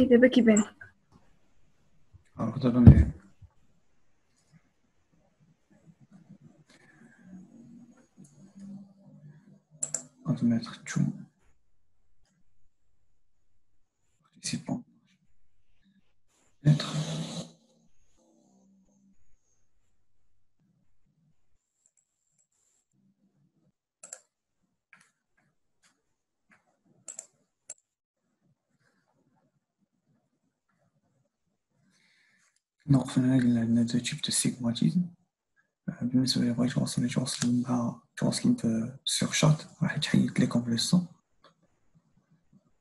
دابا كيبان. دابا مزيان. غادي نميتر تو participant. Être. نوقف هنا عندنا دو تيب دو سيغماتيزم. بالنسبة لي بغيت توصل بسيغ شات راح تحيد ليكم لو صون،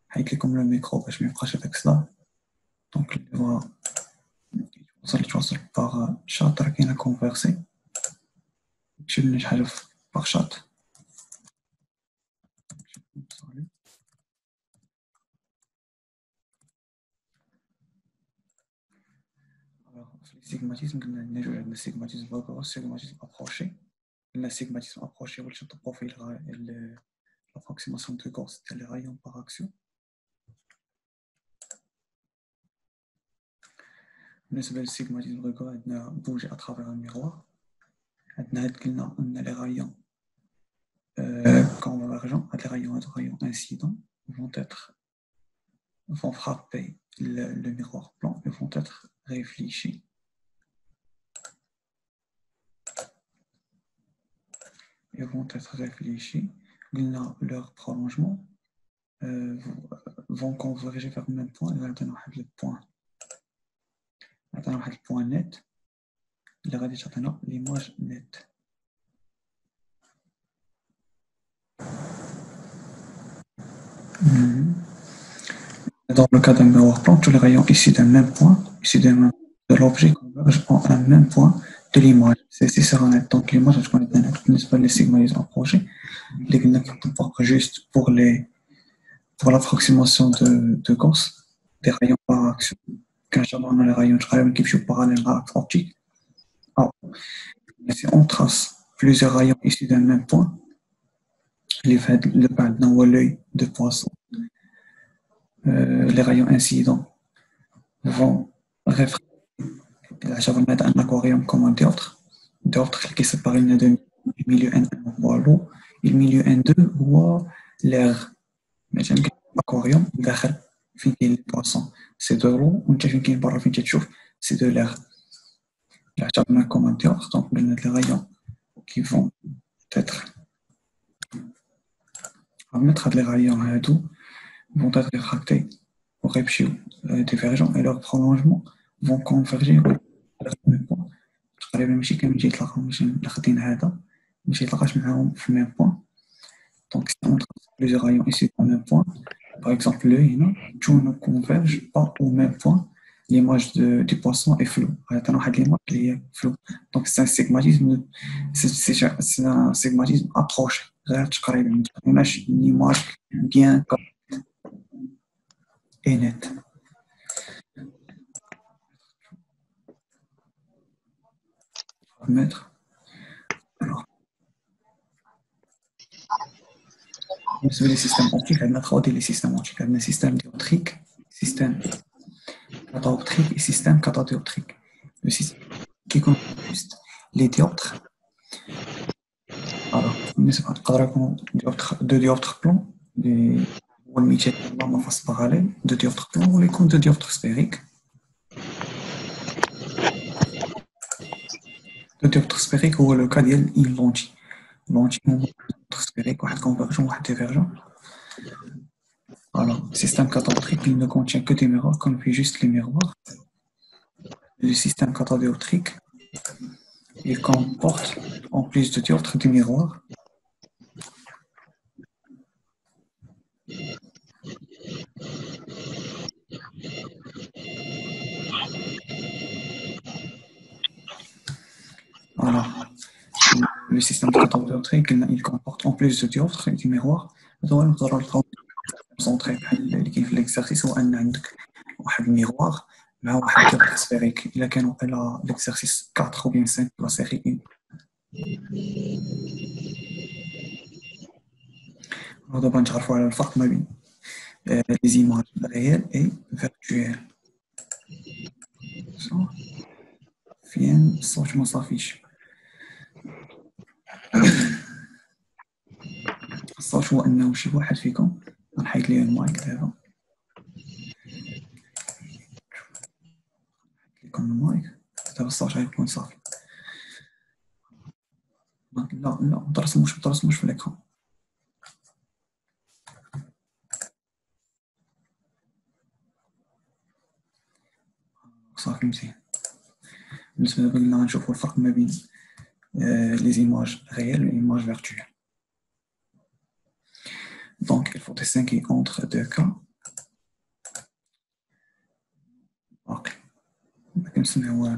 حيت لكم الميكرو باش ميبقاش هداك الصداع. دونك اللي بغا توصل باغ شات راه كاينه كونفيرسي، نكتب لنا شي حاجة باغ شات. في السيغماتيزم قلنا عندنا جوج، عندنا سيغماتيزم فاكور سيغماتيزم ابروشي. قلنا سيغماتيزم ابروشي هو اللي تطبقو فيه l'approximation de Gauss des rayons par action. بالنسبة للسيغماتيزم فاكور عندنا بوجي اترافيغ ان ميروار. عندنا هاد قلنا ان لي رايون convergents, les rayons incidents vont frapper le miroir blanc et vont être réfléchis. Leur prolongement vont converger vers le même point. Et maintenant, le point net, l'image nette. Dans le cas d'un miroir blanc, tous les rayons issus d'un même point, de l'objet, convergent en un même point de l'image. C'est ça net. Donc l'image, je connais bien, n'est-ce pas, les sigmoïdes approchés, les juste pour l'approximation de Gauss, des rayons par action. Quand on a les rayons qui sont parallèles à l'axe optique, si on trace plusieurs rayons issus d'un même point, le bas d'un l'œil de poisson, les rayons incidents vont refléter un aquarium comme un dioptre qui sépare le milieu N1 ou l'eau, et le milieu N2 ou l'air. Mais j'aime que l'aquarium داخل فين كاين لي بواسون سي دو لو، وانت فين كاين برا فين تشوف سي دو l'air. اعتبرنا comme un dioptre. Donc les rayons qui vont être les rayons vont être réfractés au réfléchis divergents et leurs prolongements vont converger vers le même point. تقريبا ماشي كامل يتلاقاو، ماشي لاخدين هذا ماشي يتلاقاش معاهم في الميم بوين. Donc si on trace plusieurs rayons issus du même point, par exemple l'œil, tout ne converge pas au même point. L'image du poisson est floue. L'image est floue. Donc c'est un sigmatisme, c'est un sigmatisme approché. Une image bien et nette. Mettre. Alors, بالنسبة للسيستم أوبتيك عندنا 3 ديال لي سيستم أوبتيك. عندنا سيستم ديوبتريك، سيستم كاتاوبتريك et سيستم كاتاديوبتريك. Le système qui consiste les dioptres. Alors, نقدر يكونوا دو dioptres plans هو المثال ديال لا فاس باراليل، دو dioptres plans ولا يكون دو dioptres sphériques. دو dioptres sphériques هو لو كا ديال une lentille. Lentille هما dioptres sphériques، واحد convergent واحد divergent. Alors, le système catadioptrique, il ne contient que des miroirs, qu'on fait juste les miroirs. Le système catadioptrique, il comporte, en plus de dioptres, des miroirs. Voilà. Le système catadioptrique, il comporte, en plus de dioptres, des miroirs. Concentrer l'exercice ou un miroir مع واحد dioptre sphérique. إلا كانوا على l'exercice 4 ou bien 5 la série 1. دابا نتعرفوا على الفرق ما بين les images réelles et virtuelles. فين الصوت ما صافيش. الصوت هو انه شي واحد فيكم غنحيد ليه المايك دابا، لكم المايك دابا الصوت غيكون صافي. لا مترسموش في الاكران. صافي مزيان. بالنسبه دابا قلنا غنشوفو الفرق ما بين les images réelles et les images virtuelles. Donc, il faut distinguer entre deux cas. باقي ما كنسمعوا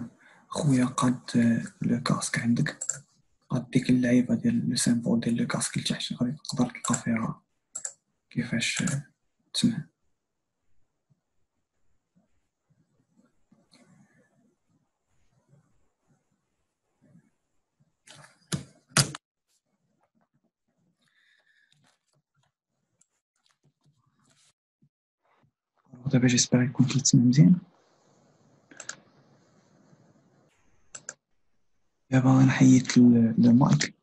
خويا قاد لو كاسك عندك، قاد ديك اللعيبه ديال لو سيمبول ديال لو كاسك لتحت غادي تقدر تلقى فيها كيفاش تسمع. دابا جيسبر يكون كيتسمع مزيان. دابا غنحيد لو مايك،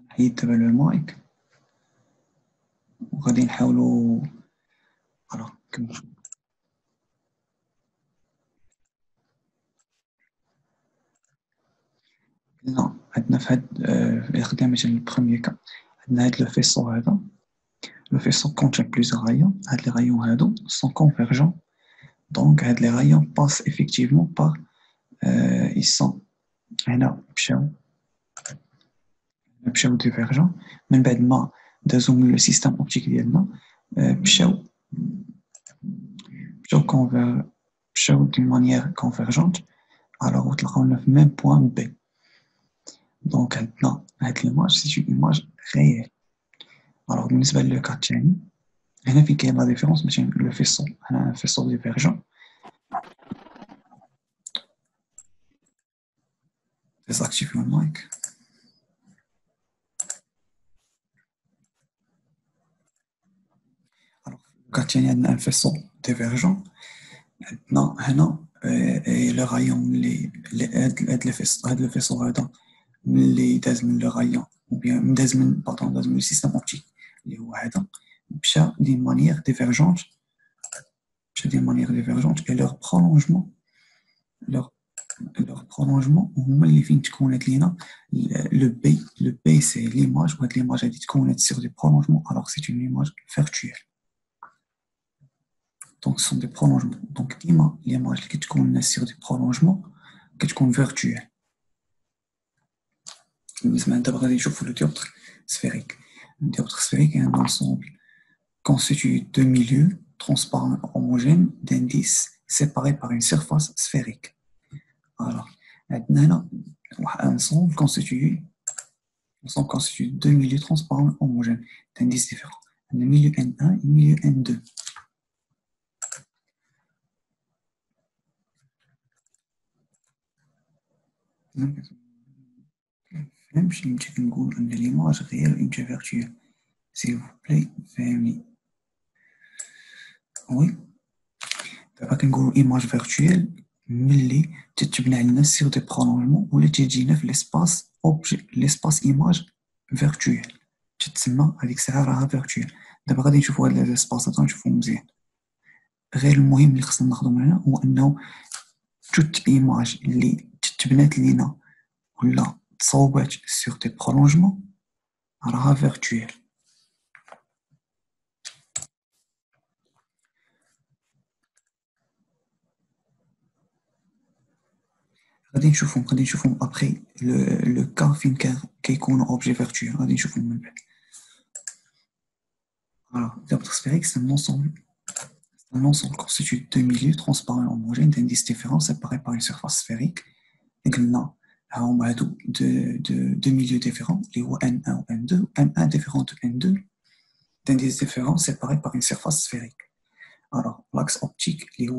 نحيد دابا لو مايك وغادي نحاولوا كما قلنا عندنا في هاد إلا خدينا مثلا البخوميي كا عندنا هاد لو فيسو هذا. Le faisceau contient plusieurs rayons. Les rayons sont convergents. Donc, les rayons passent effectivement par. Ils sont divergents. من بعد ما دازو من le système optique ديالنا مشاو d'une manière convergente. Alors, تلقاونا في même point B. Donc, عندنا هاد l'image, c'est une image réelle. Alors, بالنسبة للو كا الثاني هنا فين كاين لا ديفيرونس باش لو فيسو، هنا فيسو ديفيرجون. ديزاكتيفيو المايك. الوغ الثاني عندنا ان فيسو ديفيرجون. عندنا هنا لو رايون ملي هاد لو فيسو هذا ملي داز من لو رايون او بيان داز من لو سيستيم اوبتيك اللي هو هذا مشى دين مانيير ديفيرجونت et leur prolongement هما اللي فين تكونت لينا le B c'est l'image وهاد l'image هادي تكونت sur des prolongements alors que c'est une image virtuelle. Donc ce sont des prolongements. Donc ديما l'image اللي كتكون sur des prolongements كتكون virtuelle. بالنسبة دابا غادي نشوفو le dioptre sphérique. Le dioptre sphérique est un ensemble constitué de milieux transparents homogènes d'indices séparés par une surface sphérique. Alors, maintenant, un ensemble constitué de deux milieux transparents homogènes d'indices différents. Le milieu N1 et le milieu N2. فهمتش يمكن نقول أن l'image réelle est image virtuelle. S'il vous plaît, فهمني. Oui. دابا كنقولوا image virtuelle ملي تتبنى عندنا sur des prolongements ولا تجينا في l'espace image virtuelle تتسمى هذيك الساعة راها virtuelle. دابا غادي نشوفوا هاد الاسباس غنشوفوهم مزيان. غير المهم اللي خصنا ناخذو من هنا هو انه توت ايماج اللي تتبنات لينا ولا تصوبات sur des prolongements راها virtuelle. غادي نشوفهم ابري لو كا فين كيكونوا اوبجي فيرتويال غادي نشوفهم من بعد. Alors, l'ordre sphérique, c'est un ensemble constitué de deux milieux transparents et homogènes d'indices différents séparés par une surface sphérique. Et que là, on a deux milieux différents, les N1 ou N2, N1 différent de N2, d'indices différents séparés par une surface sphérique. Alors, l'axe optique, les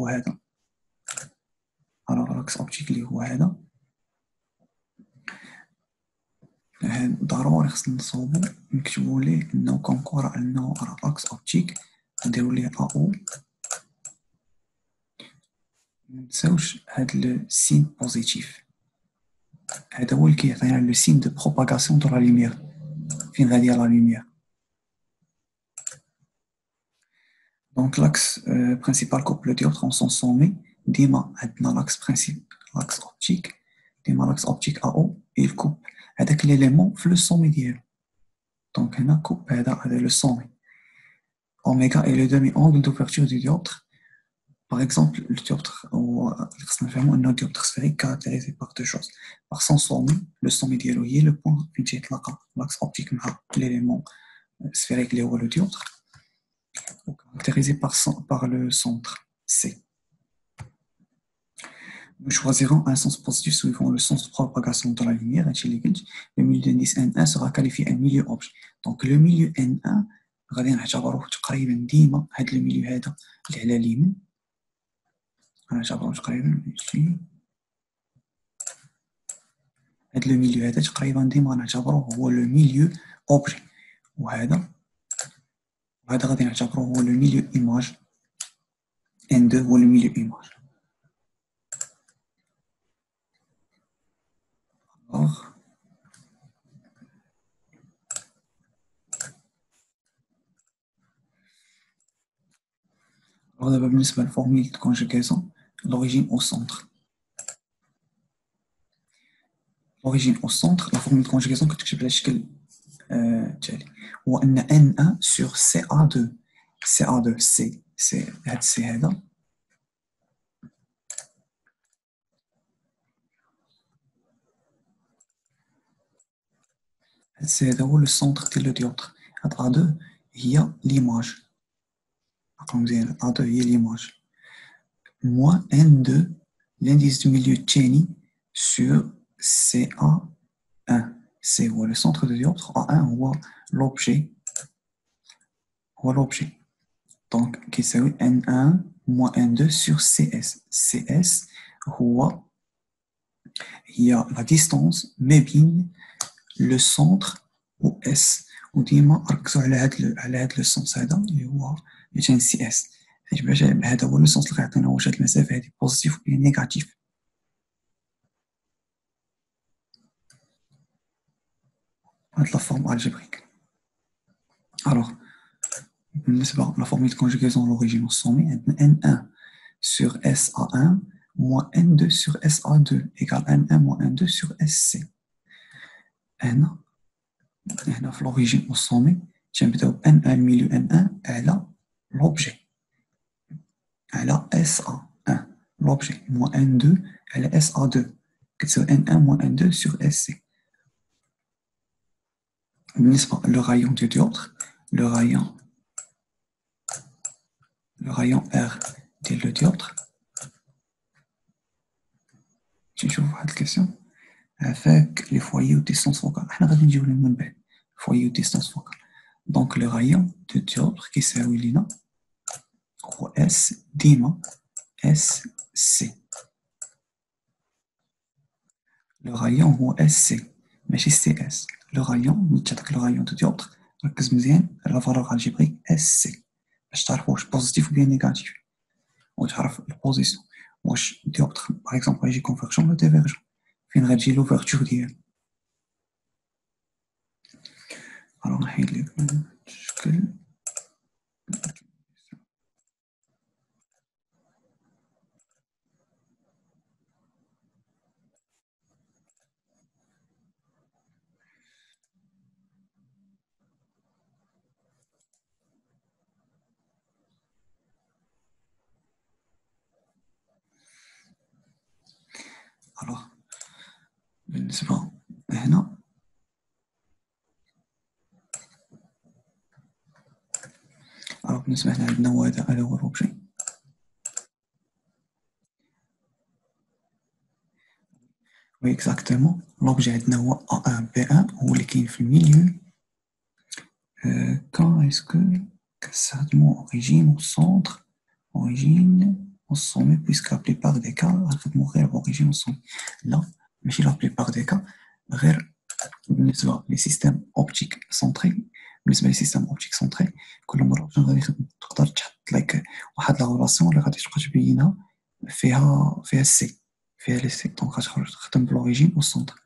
l'axe optique, les ضروري خصنا نصوبو نكتبو ليه انه كونكو راه انه راه اكس اوبتيك، نديرو ليه او. منساوش هاد لو سين بوزيتيف، هذا هو اللي كيعطينا لو سين دو بروباغاسيون دو لا لوميير، فين غادية لا لوميير. دونك لاكس برينسيبال كوب لو ديوبتر اون سون سومي، ديما عندنا لاكس برينسيب لاكس اوبتيك، ديما لاكس اوبتيك ا او يكوب هذاك ليليمون في لو سومي ديالو. دونك هنا كوب هذا لو سومي. اوميغا اي لو دومي اونغل دوفرتور دو ديوبتر. Par exemple, le dioptre, le dioptre sphérique caractérisé par deux choses. Par son sommet, le sommet dialogué, le point qui l'axe optique, l'élément sphérique, le dioptre, caractérisé par le centre C. Nous choisirons un sens positif suivant le sens de propagation de la lumière. Le milieu d'indice N1 sera qualifié un milieu objet. Donc le milieu N1, غادي نعتبروه تقريبا ديما هذا الميليو هذا اللي على اليمين، غنعتبروه تقريبا ماشي هاد لو ميليو هذا تقريبا ديما غنعتبروه هو لو ميليو اوبجي، وهذا غادي نعتبروه هو لو ميليو ايماج، ان دو هو لو ميليو ايماج. Alors دابا بالنسبة للفورميل دو كونجوغاسيون، l'origine au centre. L'origine au centre, la formule de conjugaison كتكتب على الشكل التالي، هو أن N1 sur CA2. CA2 C هاد C هذا هذا هو لو سونتر ديال لو ديوبتر. هاد A2 هي ليماج، عقلو مزيان، A2 هي ليماج، موان N2 l'indice du milieu الثاني sur CA1. C هو لو سونتر دو ديوبتر، A1 هو l'objet. Donc كيساوي N1 moins N2 sur CS. CS هي la distance ما بين لو سونتر و S، وديما ركزوا على هاد لو سونس هذا اللي هو مثلا سي اس، حيت باش هذا هو لو سونس اللي غيعطينا واش هاد المسافه هادي بوزيتيف ولا نيجاتيف. هاد لا فورم الجبريك. الوغ بالنسبه لا فورمule de conjugaison l'origine au sommet عندنا N1 sur SA1 moins N2 sur SA2 égale N1 moins N2 sur SC. هنا في l'origine au sommet تنبداو ب N1 الميليو N1 على l'objet على SA1 l'objet moins N2 على SA2 كتساوي N1 moins N2 sur SC. بالنسبة لو rayon du dioptre، le rayon R ديال لو dioptre، نشوفو واحد الكيسيون avec les foyers ou distance focale. حنا غادي نجيو من بعد foyer ou distance focale. Donc le rayon du dioptre كيساوي لينا هو S ديما SC. le rayon هو SC ماشي CS. le rayon ملي تعطيك le rayon du dioptre ركز مزيان على فالور الجبريك SC باش تعرف واش بوزيتيف ولا نيجاتيف، وتعرف البوزيسيون واش ديوبتر باغ اكزومبل يجي كونفيرجون ولا ديفيرجون، فين غتجي لوفرتور ديالو. الوغ نحيد لك الشكل. الوغ بالنسبة هنا بالنسبة هنا عندنا هو هذا هو الأوبجي. وي اكزاكتومون لوبجي عندنا هو A1 B1 هو اللي كاين في الميليو. كان اسكو كنستخدمو origine au centre, origine au sommet, puisque la plupart des cas غنخدمو غير origine au sommet. لا ماشي la plupart des cas، غير بالنسبة لسيستم أوبتيك سونتري، بالنسبة لسيستم أوبتيك سونتري كل مرة باش غادي تقدر تحط لك واحد لا غولاسيون اللي غادي تبقى تبينها فيها السي، فيها لي سي، دونك غتخدم بلوريجين والسونتر،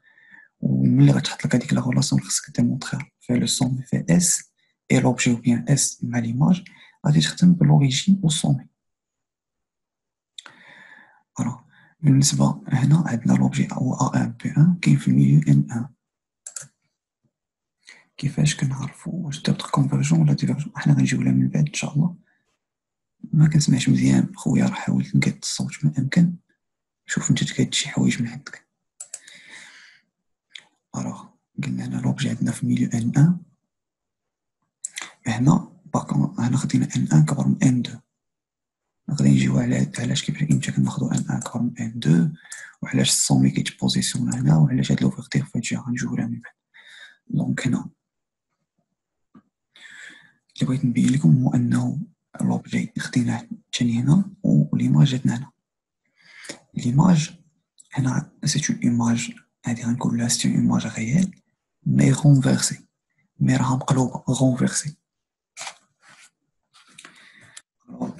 وملي غتحط لك هاديك لا غولاسيون اللي خصك ديمونطريها فيها لو سومي فيها اس اي لوبجي او بيان اس مع ليماج، غادي تخدم بلوريجين والسومي. فوالا بالنسبة هنا عندنا لوبجي هو A1 B1 كاين في الميليو N1. كيفاش كنعرفو واش تبقى كونفرجون ولا ديفيرجون؟ حنا غنجيو لها من بعد ان شاء الله. ما كنسمعش مزيان خويا، راه حاول تنقاد الصوت ما امكن، شوف انت تقاد شي حوايج من عندك. الوغ قلنا هنا لوبجي عندنا في ميليو N1، هنا باكون هنا خدينا N1 كبر من N2، غادي نجيو على علاش كيفاش امتى كناخدو N1 كبر من N2 وعلاش السومي كيتبوزيسيون هنا وعلاش هاد لوفرتيغ في هاد الجهة غنجيو لها من بعد. دونك هنا اللي بغيت نبين لكم هو انه لوبجي خديناه تاني هنا وليماج جاتنا هنا. ليماج هنا سي اون ايماج، هادي غنقول لها سي اون ايماج ريال مي غونفيرسي، مي راها مقلوبة غونفيرسي.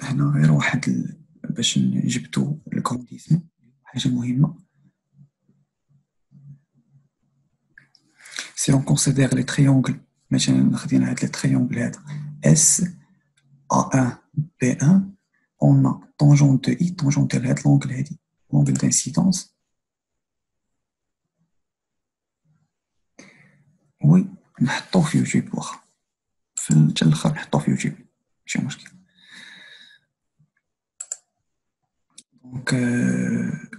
هنا غير واحد باش نجبدو الكونديسيون حاجة مهمة. سي اون كونسيدير لي تريونغل، مثلا خدينا هاد لي تريونغل هذا اس A1 B1 on a tangente de I، tangente ديال هاد لونغل هادي لونغل دانسيدونس. وي نحطو في يوتيوب، واخا في حتى الاخر نحطو في يوتيوب ماشي مشكل. دونك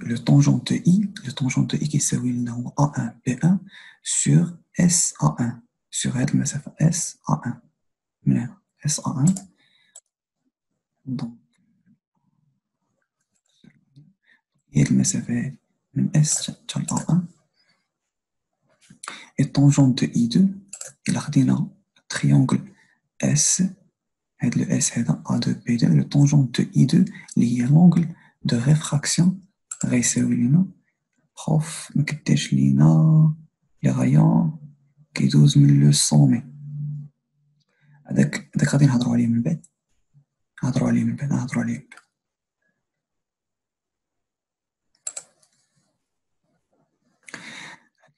لو طونجون دو اي، لو طونجون دو اي كيساوي لنا هو A1 B1 سور اس A1، سور هاد المسافة اس A1 من هنا اس A1. دونك هي المسافة هادي من اس حتى ل A1. et tangente de I2 إلا خدينا triangle S، هاد لو S هذا A2B2، le tangente de I2 اللي هي l'angle de réfraction غيساوي لنا بروف مكديرش لينا لي غايون كيدوز من لو سومي. هذاك غادي نهضرو عليه من بعد، نهضرو عليه من بعد.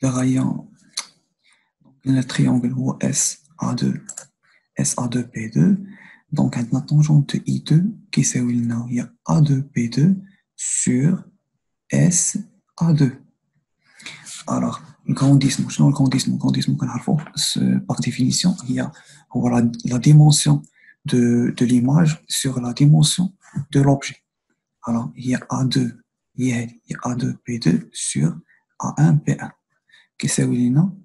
لي غايون le triangle هو SA2B2، donc عندنا tangente de I2 كيساوي لنا هي A2B2 sur SA2. alors الكرونديسمون، شنو الكرونديسمون؟ الكرونديسمون كنعرفوه par définition هو la dimension de l'image sur la dimension de l'objet. alors هي A2 هي هادي هي A2B2 sur A1B1 كيساوي لنا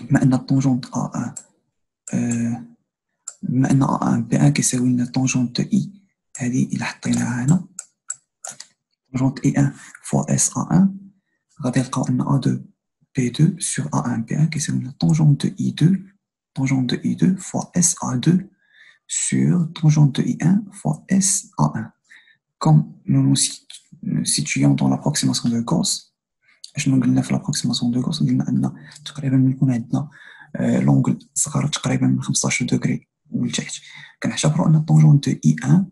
بما ان الطونجونت A1 بما ان A1 B1 كيساوي لنا طونجونت I هذه إلا حطيناها هنا طونجونت I1 فوا S A1 غادي نلقاو ان A2 B2 سور A1 B1 كيساوي لنا طونجونت طونجونت I2 فوا S A2 سور طونجونت I1 فوا S A1. comme nous nous situons dans l'approximation de Gauss، شنو قلنا في l'approximation de Gauss؟ قلنا ان تقريبا يكون عندنا لونغل صغار تقريبا من 15 دوغري ولتحت، كنعتبروا ان طونجونت اي 1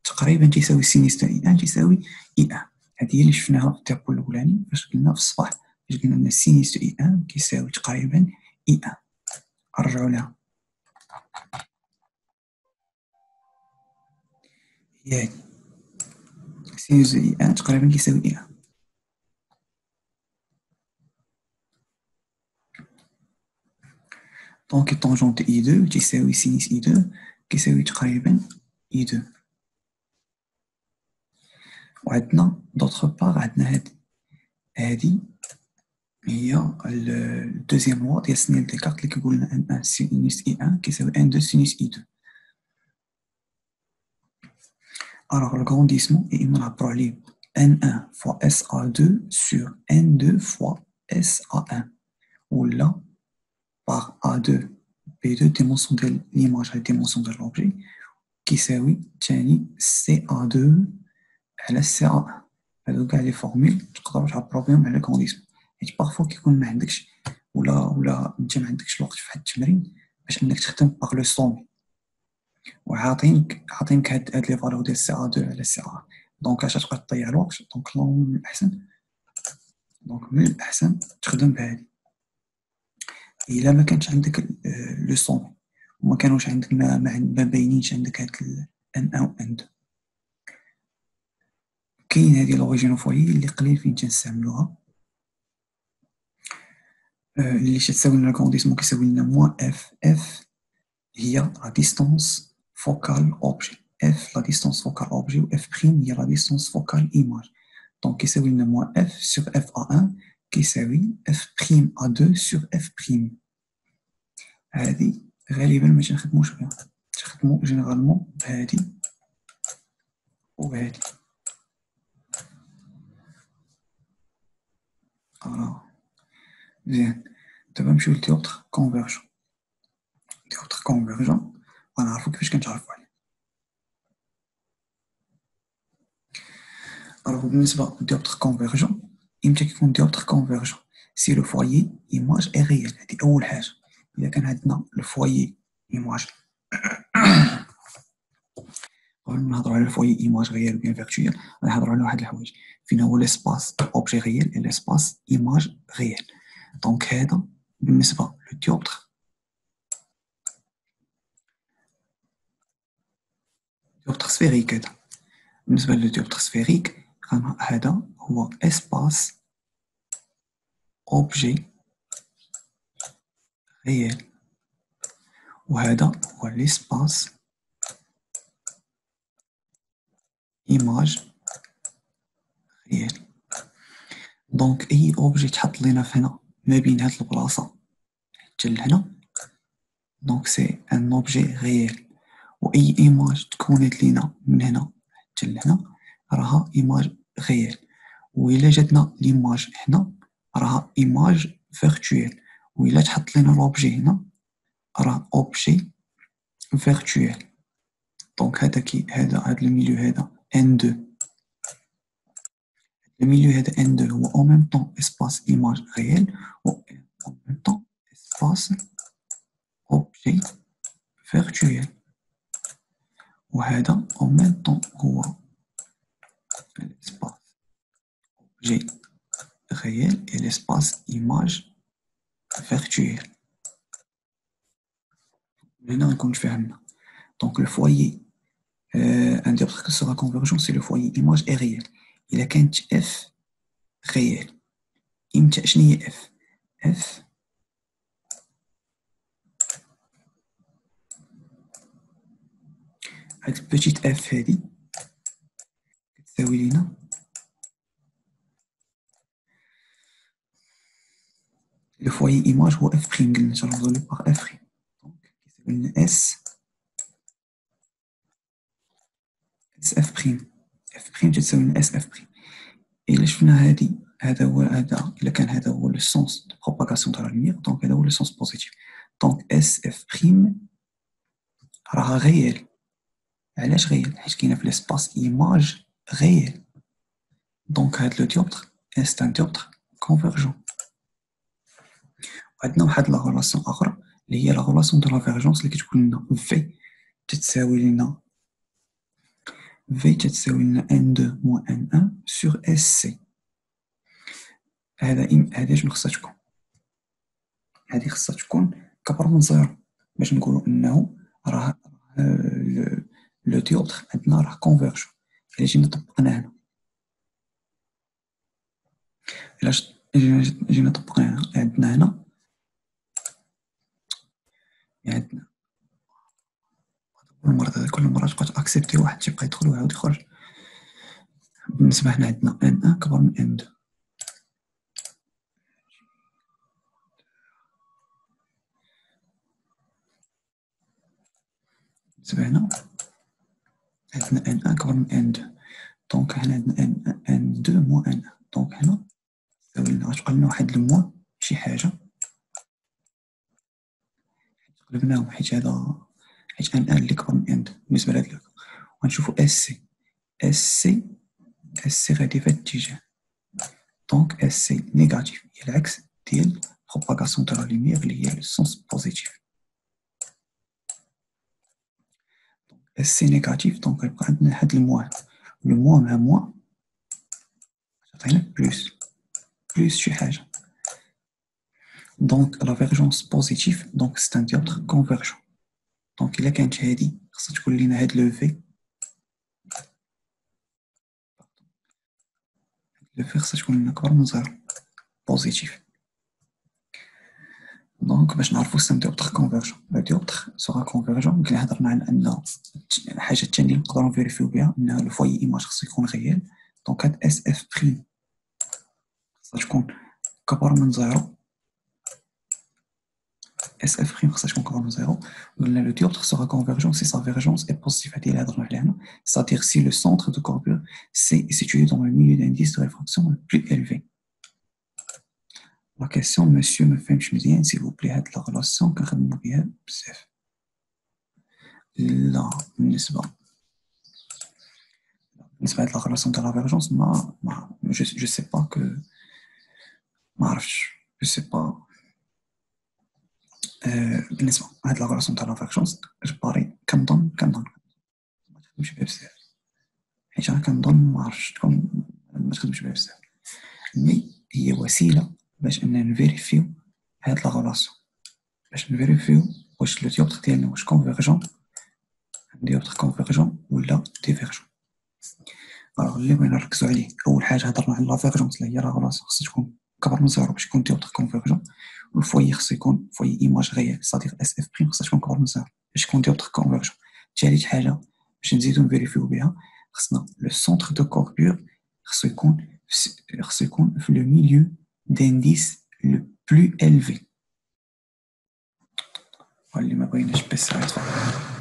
تقريبا تيساوي سينيس اي 1 تيساوي اي 1. هذه هي اللي شفناها في التابو الاولاني فاش قلنا في الصباح، فاش قلنا ان سينيس اي 1 كيساوي تقريبا اي 1. نرجعوا لها هي سينيس اي 1 تقريبا كيساوي اي 1. دونك طونجونت اي 2 تيساوي سينيس اي 2 كيساوي تقريبا اي 2. وعندنا دوطخ بار عندنا هادي هي الدوزيام لوا ديال سنيل ديكارت اللي كيقول لنا ان 1 سينيس اي 1 كيساوي ان 2 سينيس اي 2. alors le grandissement est نعبروا عليه N1 fois SA2 sur N2 fois SA1 ولا par A2 B2 dimension ديال l'image على dimension ديال l'objet كيساوي تاني CA2 على CA1. هادو كاع لي فورمول تقدروا تعبروا بهم على الكونديسيون، حيت بارفو كيكون ما عندكش ولا انت ما عندكش الوقت في هاد التمرين باش انك تخدم باغ لو سومي، وعاطينك هاد لي فالور ديال سي ا 2 على سي ا، دونك اش تبقى تضيع الوقت. دونك من الاحسن تخدم بهادي. الا ما كانش عندك لو سومي وما كانوش عندك ما باينينش عندك هاد ان 1 و ان 2، كاين هادي لوريجين فوي اللي قليل فين تنستعملوها، اللي تساوي لنا الكونديسمون كيساوي لنا موان اف هي لا ديستونس فوكال اوبجي، اف لا ديستونس فوكال اوبجي و اف بريم هي لا ديستونس فوكال ايماج. دونك كيساوي لنا موان اف سور اف ا 1 كيساوي اف بريم ا 2 سور اف بريم. هادي غالبا ما تنخدموش بها، تخدمو جينيرالمون بهادي وبهادي. مزيان، دابا نمشيو لديوتر كونفيرجون. ديوتر كونفيرجون غنعرفو كيفاش كنتعرفو عليه. الوغ بالنسبة لديوتر كونفيرجون، إمتى كيكون ديوتر كونفيرجون؟ سي لو فوايي إيماج إي ريال، هادي أول حاجة. إذا كان عندنا لو فوايي إيماج قبل ما نهضرو على الفوايي إيماج ريال بيان فيرتويال غنهضرو على واحد الحوايج فين هو ليسباس أوبجي ريال و ليسباس إيماج ريال. دونك هذا بالنسبة للديوبتر سفيريك. هذا بالنسبة للديوبتر سفيريك هذا هو اسباس اوبجي ريال، وهذا هو ليسباس ايماج ريال. دونك اي اوبجي تحط لينا فهنا ما بين هاد البلاصة حتى لهنا، دونك سي ان اوبجي ريال. واي ايماج تكونت لينا من هنا حتى لهنا راها ايماج ريال. وإلا جاتنا ليماج هنا راها ايماج فيرتويال، وإلا تحط لينا لوبجي هنا راه اوبجي فيرتويال. دونك هذا الميليو هذا N2، الميليو هذا N2 هو en même temps espace image réel و en même temps espace objet virtuel، وهذا en même temps هو l'espace objet réel et l'espace image virtuel. هنا غنكون تفاهمنا. دونك لو فوايي un dioptre qui sera convergent c'est le foyer image est réel. إلا كانت F réel إمتى شنو هي F؟ F هاد البوتيت F هادي كتساوي لينا لو فوايي إيماج هو F بريم، قلنا تنرمزو ليه باغ F بريم، دونك كيساوي لنا S F بريم. F بريم تتساوي لنا S F بريم. إلا شفنا هادي هذا إلا كان هذا هو لو سونس دو بروباغاسيون تاع لا لوميير، دونك هذا هو لو سونس بوزيتيف. دونك S F بريم راها غيال. علاش غيال؟ حيت كاينه في ليسباس إيماج غيال. دونك هاد لو ديوبتر سي ان ديوبتر كونفيرجون. عندنا واحد لا غولاسيون اخرى اللي هي لا غولاسيون دو لافيرجونس اللي كتقول لنا في تتساوي لنا ان 2 موان ان 1 سور اس سي. هذا شنو خصها تكون؟ هذه خصها تكون كبر من زيرو باش نقولوا انه راه لو ديوبتر عندنا راه كونفيرجون. الا جينا طبقنا هنا، الا جينا طبقنا عندنا هنا عندنا كل مرة تبقى تاكسبتي واحد تيبقى يدخل ويعاود يخرج. بالنسبة هنا عندنا ان 1 كبر من ان 2. بالنسبة هنا عندنا ان 1 كبر من ان 2، دونك هنا عندنا ان 2 موان ان 1، دونك هنا تساوي لنا غتبقى لنا واحد الموان شي حاجة قلبناهم حيت هذا حيت ان 1 اللي كبر من ان 2 بالنسبة لهاد الكا. غنشوفو اس سي غادي في هاد الاتجاه، دونك اس سي نيجاتيف هي العكس ديال propagation de la lumière liée au sens positif. SC négatif, donc يبقى عندنا هاد الموان le moins مع moins تعطينا plus شي حاجة. Donc la vergence positive, donc c'est un dioptre convergent. Donc إلا كانت هادي خاصها تكون لينا هاد لو في خاصها تكون لينا أكبر من زيرو بوزيتيف. دونك باش نعرفو سي ان ديوبتر كونفيرجون، لو ديوبتر سوغا كونفيرجون. كنا هضرنا على أن الحاجة الثانية اللي نقدرو نفيريفيو بها أن لو فوايي إيماج خاصو يكون غيال. دونك هاد اس اف بريم خاصها تكون كبر من زيرو، اس اف بريم خاصها تكون كبر من زيرو. قلنا لو ديوبتر سوغا كونفيرجون سي سا فيرجونس اي بوزيتيف، هادي اللي هضرنا عليها هنا. c'est-à-dire si le centre de courbure c'est situé dans le milieu d'indice de réfraction le plus élevé. La question, monsieur, me fait مزيان s'il vous plaît. هاد la relation كنخدمو بها بزاف. لا بالنسبة لهاد la relation de la vergence je sais pas que ما عرفتش je sais pas. بالنسبة لهاد la relation de la vergence جباري كنظن ما تخدمش بها بزاف، حيت أنا كنظن ما عرفتش تكون ما تخدمش بها بزاف، مي هي وسيلة باش أننا نفيريفيو هاد la relation، باش نفيريفيو واش لو ديوبتر ديالنا واش كونفيرجون ديوبتر كونفيرجون ولا ديفيرجون. الوغ اللي بغينا نركزو عليه أول حاجة هضرنا على لا فيرجونس اللي هي لا غولاسيون خاصها تكون كبر من زيرو باش يكون ديوبتر كونفيرجون، والفوي خاصو يكون فوي إيماج غيال سادير اس اف بريم خاصها تكون كبر من زيرو باش يكون ديوبتر كونفيرجون. تالت حاجة باش نزيدو نفيريفيو بها خاصنا لو سونتر دو كوربور خاصو يكون في لو ميليو d'indice le plus élevé. اللي ما بغيناش بس يتفرج.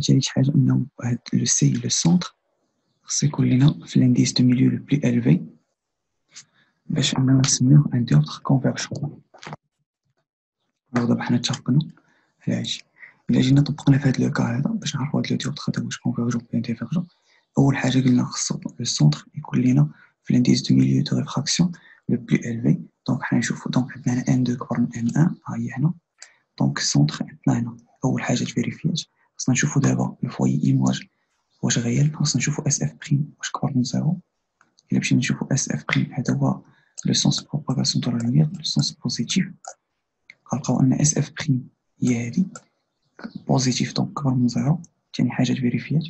تالت حاجة أنه هاد لو سي لو سونتر خاصو يكون لينا في الانديس دو ميليو لو بلو إلفي باش أننا نسميوه ان ديوبتر كونفيرجون. دابا حنا اتفقنا على هادشي. إلا جينا طبقنا في هاد لو كا هذا باش نعرفو هاد لو ديوبتر هذا واش كونفيرجون ولا ديفيرجون، أول حاجة قلنا خاصو لو سونتر يكون لينا في الانديس دو ميليو دو ريفراكسيون لو بلو إلفي. دونك حنا نشوفو دونك عندنا هنا ان دو كبر من ان ان، ها هي هنا. دونك السونتر عندنا هنا أول حاجة تفيريفيات خاصنا نشوفو دابا لو فوايي إيماج واش غيال، خاصنا نشوفو اس اف بريم واش كبر من زيرو. إلا مشينا نشوفو اس اف بريم هذا هو لو سونس بروباغاسيون دو لا لوميير لو سونس بوزيتيف، غنلقاو أن اس اف بريم هي هادي بوزيتيف دونك كبر من زيرو. تاني حاجة تفيريفيات.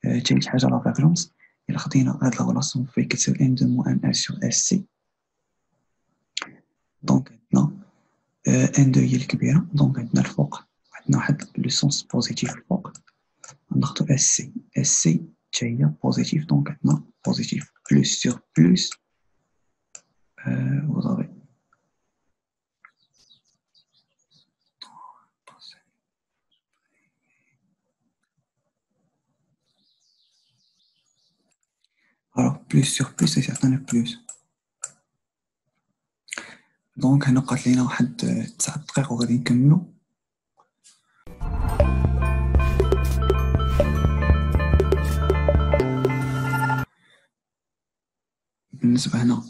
تالت حاجة لا فيرجونس. إلا خدينا هاد لا غولاسيون في كتساوي ان دو موان ان سور اس سي، دونك عندنا ان دو هي الكبيرة، دونك عندنا الفوق عندنا واحد لو سونس بوزيتيف الفوق ناخدو اس سي، اس سي تا هي بوزيتيف، دونك عندنا بوزيتيف بلوس سور بلوس vous avez alors plus sur plus c'est certain plus. دونك هنا بقات لينا واحد 9 دقائق وغادي نكملو. بالنسبة هنا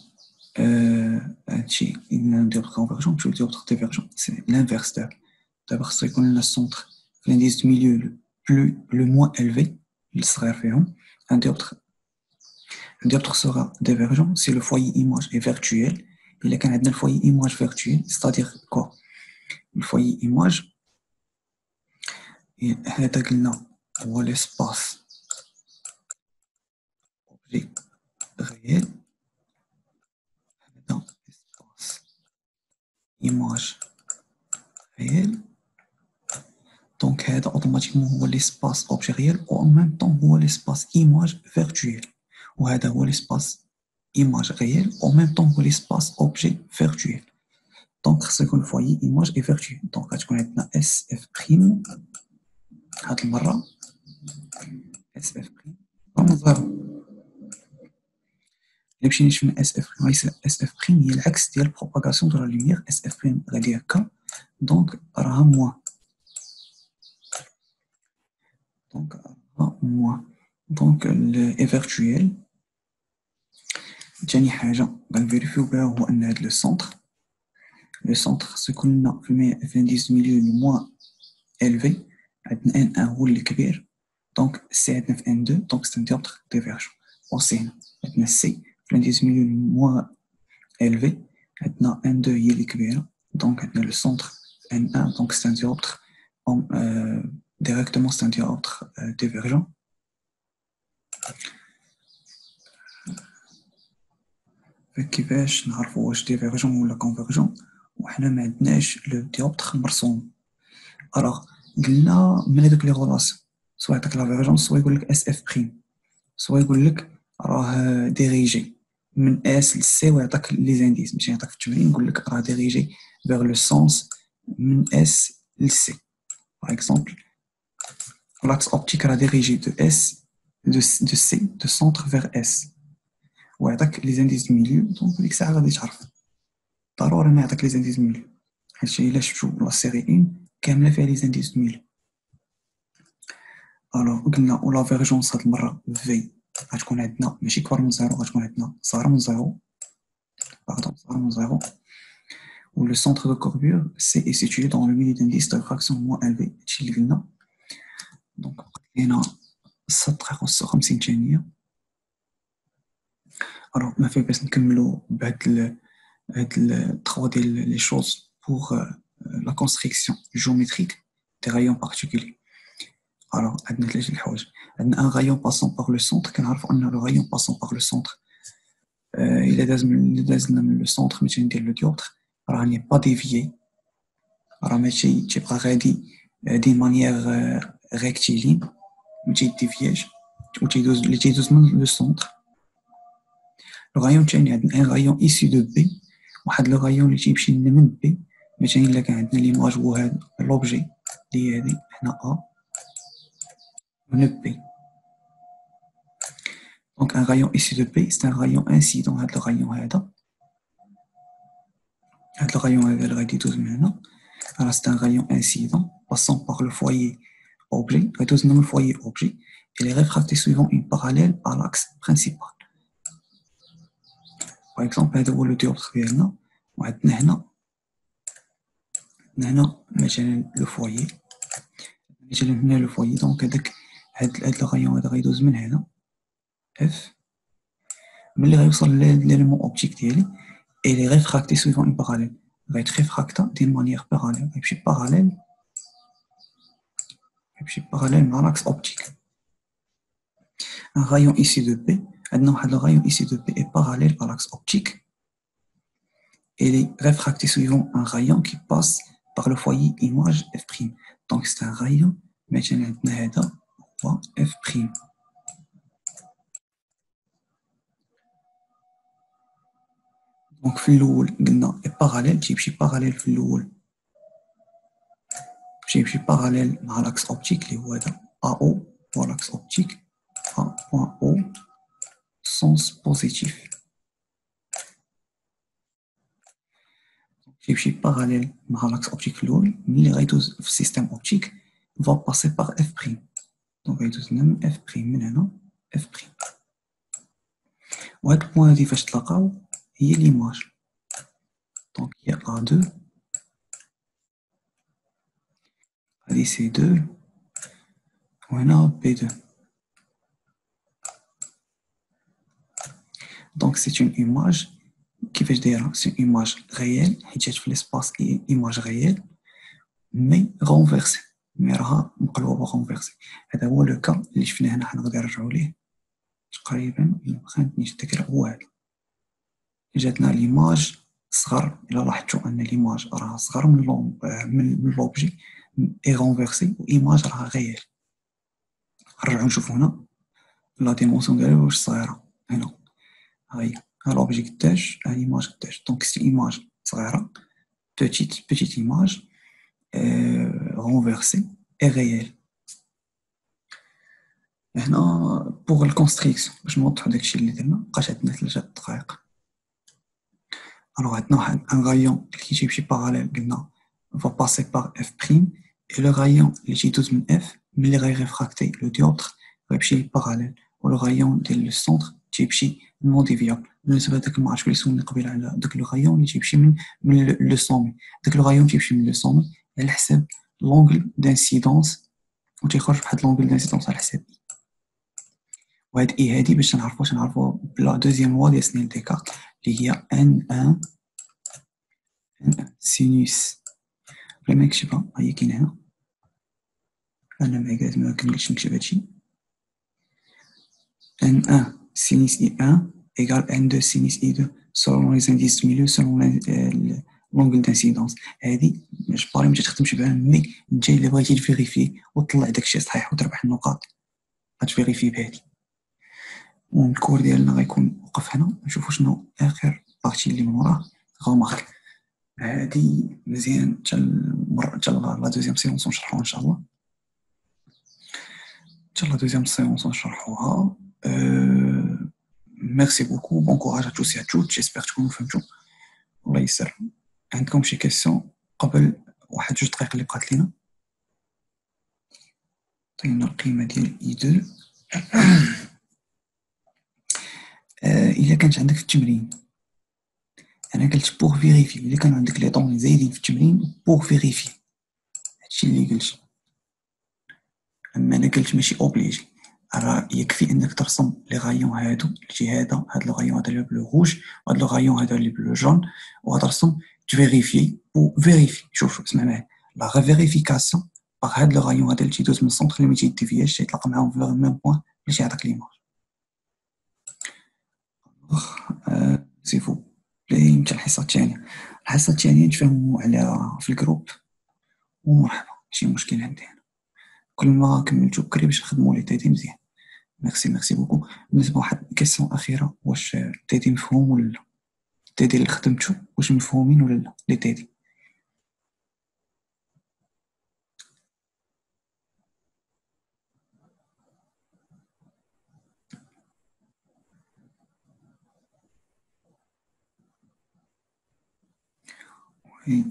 هادشي ندير كونفيرجون نمشيو نديرو ديفيرجون سي لانفيرس. دابا خاصو يكون لنا السونتر في الانديس دو ميليو لو موان إلفي الصغير فيهم. un dioptre sera divergent si le foyer image est virtuel. Il y a un foyer image virtuel, c'est-à-dire quoi? Le foyer image, هو l'espace objet réel, dans l'espace image réel. دونك هذا اوتوماتيكمون هو ليسباس اوبجي ريال و ان ميم طون هو ليسباس ايماج فيرتويال، وهذا هو ليسباس ايماج ريال و ميم طون هو ليسباس اوبجي فيرتويال. دونك خصو يكون فوايي ايماج اي فيرتويال. دونك غتكون عندنا اس اف بريم هاد المره، اس اف بريم من زيرو. إلا مشينا شفنا اس اف بريم، اس اف بريم هي العكس ديال بروباغاسيون دو لا لوميير. اس اف بريم غادي هكا، دونك راها موان، دونك راها موان. دونك الاي فيرتويال تاني حاجه غنفيريفيو بها هو ان هاد لو سونتر خصو يكون لنا في الانديس دو ميليو لو موان الفي. عندنا ان هو اللي كبير، دونك سي عندنا في ان 2، دونك سي ديوبتر ديفيرجون. و سي هنا عندنا سي في الانديس دو ميليو لو موان الفي، عندنا ان 2 هي اللي كبيره، دونك عندنا لو سونتر ان 1، دونك سي ديوبتر ديريكتومون سي ديوبتر ديفيرجون. كيفاش نعرفوا واش ديفيرجون ولا كونفيرجون وحنا ما عندناش لو ديوبتر مرسوم؟ الوغ قلنا من هذوك لي غولاسيون سوا يعطيك لافيرجون، سوا يقول لك اس اف بريم، سوا يقول لك راه ديريجي من اس لسي ويعطيك لي زانديس. ماشي يعطيك في التمرين يقول لك راه ديريجي فيغ لو سونس من اس لسي. باغ اكزومبل l'axe optique راه ديريجي دو اس دو سي دو سونتر فيغ اس، ويعطيك لي زانديس دو ميليو. دونك ديك الساعه غادي تعرف ضروري ما يعطيك لي زانديس دو ميليو، حيت الا شفتو لا سيري ان كامله فيها لي زانديس دو ميليو. الوغ قلنا و لا فيرجونس هاد المره في غتكون عندنا ماشي كبر من زيرو، غتكون عندنا صغر من زيرو، باردون صغر من زيرو. و لو سونتر دو كوربور سي اي سيتوي دون لو ميليو دانديس دو فراكسيون موان الفي. هادشي اللي قلنا. دونك لقينا 6.56 ثانيه. الوغ ما فيه باش نكملو بهاد trois ديال لي شوز بوغ لا كونستركسيون جيوميتريك دي رايون بارتيكولي. الوغ عندنا ثلاثه الحوايج. عندنا ان رايون باسون باغ لو سونتر، كنعرفوا ان لو رايون باسون باغ لو سونتر الا داز لنا من لو سونتر مثلا ديال لو ديوبتر راه ني با ديفيي، راه ماشي تيبقى غادي دي مانيير ريكتيلين، ما تيديفياش و تيدوز من لو سونتر. لو رايون الثاني عندنا ان رايون ايسي دو بي، واحد لو رايون اللي تيمشي لنا من بي. مثلا الا كان عندنا ليماج هو هاد لوبجي اللي هادي هنا ا من بي، دونك ان رايون ايسي دو بي سي ان رايون انسيدون. هاد الرايون هذا، هاد الرايون هذا اللي غادي يدوز من هنا راه سي ان رايون انسيدون باسون باغ لو فوايي اوبجي، غيدوز من الفوايي اوبجي et les réfractés suivant une parallèle à l'axe principal. Par exemple هذا هو لو ديوبتر ديالنا، وعندنا هنا مثلا لو فوايي، مثلا هنا لو فوايي. دونك هذاك هاد الغايون هذا غيدوز من هنا اف، ملي غيوصل لليليمون اوبتيك ديالي اي لي ريفراكتي سويفون اون باراليل، غيتريفراكتا ديال مانيير باراليل، غيمشي باراليل مع لاكس اوبتيك. ان رايون ايسي دو بي، عندنا واحد الرايون ايسي دو بي اي باراليل à l'axe optique et les réfractés suivant un rayon qui passe par le foyer image f'. Donc c'est un rayon مثلا عندنا هذا هو f'. دونك في الاول قلنا باراليل تيمشي باراليل في الاول، تيمشي باراليل مع لاكس اوبتيك اللي هو هذا ا او، هو لاكس اوبتيك ا بوان او سونس بوزيتيف. تيمشي باراليل مع لاكس اوبتيك في الاول، ملي غيدوز في السيستيم اوبتيك فا باسي باغ اف بريم. دونك غيدوز لنا من اف بريم، من هنا اف بريم. وهاد البوان هادي فاش تلاقاو هي ليماج. دونك هي A2 هادي C2 وهنا B2. دونك سي اون ايماج كيفاش دايره، سي ايماج غيال حيت جات في ليسباس ايماج غيال مي غونفيرسي، مي راها مقلوبه غونفيرسي. هذا هو لو كا اللي شفناه هنا، حنا غادي نرجعو ليه تقريبا الا مخانتنيش الذاكره. هو هذا جاتنا ليماج صغر، الا لاحظتوا ان ليماج راه صغر من لوبجي، اي رونفيرسي وايماج راها غيال. نرجعو نشوفو هنا لا ديمونسيون ديالها واش صغيرة. هنا هاهي ها لوبجي قداش، ها ليماج قداش. دونك سي ايماج صغيرة بيتيت ايماج renversé et réel. هنا بوغ الكونستريكسيون باش نوضحو داكشي اللي درنا بقات عندنا 3 دقائق. الوغ عندنا واحد ان غايون اللي كيجي بشي باراليل قلنا va passer par f prime et le غايون اللي تيدوز من f ملي غيريفراكتي لو ديوبتر غيمشي للباراليل و الغايون ديال لو سونتر تيمشي نون ديفيابل. بالنسبه لداك المعرفش اللي سولني قبيله على داك لو غايون اللي تيمشي من لو سومي، داك لو غايون تيمشي من لو سومي على حساب لونغل دانسيدونس و تيخرج بواحد لونغل دانسيدونس على حساب وهاد اي هادي باش نعرفو بلا دوزيام لوا ديال سنيل ديكارت اللي هي ان سينوس. بلا ما نكتبها هي كاينه هنا. انا ما كنقدرش نكتب هادشي. n1 sinus i1 égale n2 sinus i2 selon les indices de milieu selon l'angle d'incidence. هادي مش باري ما تخدمش بها مي انت الا بغيتي تفيريفي وتطلع داكشي صحيح وتربح النقاط غتفيريفي بهادي. والكور ديالنا غيكون وقف هنا نشوفو شنو اخر بارتي اللي من وراه. غومارك هادي مزيان حتى لا دوزيام سيونس نشرحوها ان شاء الله. حتى لا دوزيام سيونس نشرحوها. Merci beaucoup, bon courage à tous et à toutes, j'espère تكونوا فهمتوا. الله يسر. عندكم شي كيسيون قبل واحد جوج دقائق اللي بقات لينا؟ عطينا القيمة ديال اي 2. إلا كانت عندك في التمرين أنا قلت بوغ فيريفي، إلا كان عندك لي طوني زايدين في التمرين بوغ فيريفي هادشي اللي قلت. أما أنا قلت ماشي أوبليجي، راه يكفي انك ترسم لي غايون هادو الجي هذا هاد لو غايون هذا لو بلو روج وهاد لو غايون هذا لو بلو جون وغترسم تفيريفي و فيريفي. شوف اسمع معايا لا فيريفيكاسيون باغ هاد لو غايون هذا اللي تيدوز من السونتر اللي ما تيديفياش تيطلق معاهم في لو ميم بوين اللي تيعطيك ليماج. سي فو بلاي نتا الحصة الثانية نتفاهمو على في الجروب ومرحبا ماشي مشكل عندي أنا. كل ما كملتو بكري باش نخدمو لي تيدي مزيان. ميرسي بوكو. بالنسبة لواحد كيسيون أخيرة، واش التيدي مفهوم ولا لا؟ التيدي اللي خدمتو واش مفهومين ولا لا لي تيدي؟ وي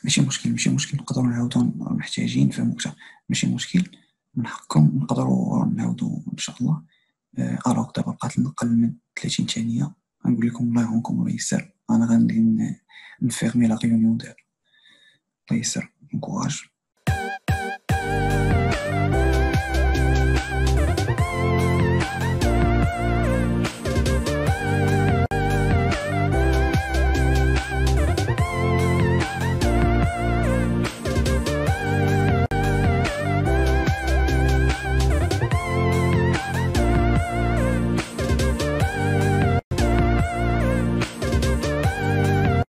ماشي مشكل نقدروا نعاودو محتاجين نفهمو أكثر ماشي مشكل من حقكم نقدروا نعاودو إن شاء الله. أراك دابا بقات لنا أقل من 30 ثانية غنقول لكم الله يعاونكم الله يسر. أنا غادي نفيرمي لا ريونيون دابا. الله يسر بون كوراج.